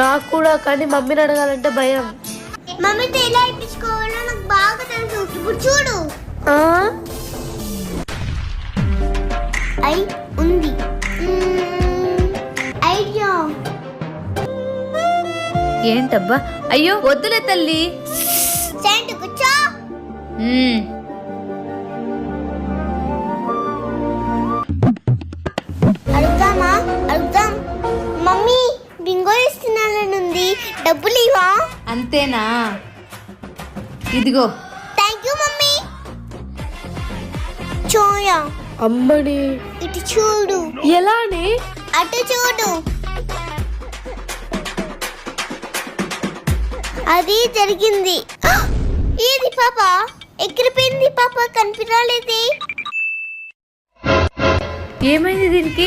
నాకు కూడా, కానీ మమ్మీని అడగాలంటే భయం. మమ్మీతో ఎలా ఇప్పించుకోవాలో నాకు బాగా తెలుసు. ఇప్పుడు చూడు. ఉంది ఐడియా. ఏంటబ్బా? అయ్యో వద్దులే తల్లి. సెంటు కూర్చో. అడుగుదాం. మమ్మీ బింగో ఇస్తున్నాననుంది, డబ్బులు ఇవా? అంతేనా? ఇదిగో. Thank you mummy. చోయా అమ్మడి ఇటు చూడు. ఎలానే? అటు చూడు. అది జరిగింది. ఏది పాప? ఎగిరిపోయింది పాప, కనిపించలేదే. ఏమైంది దీనికి?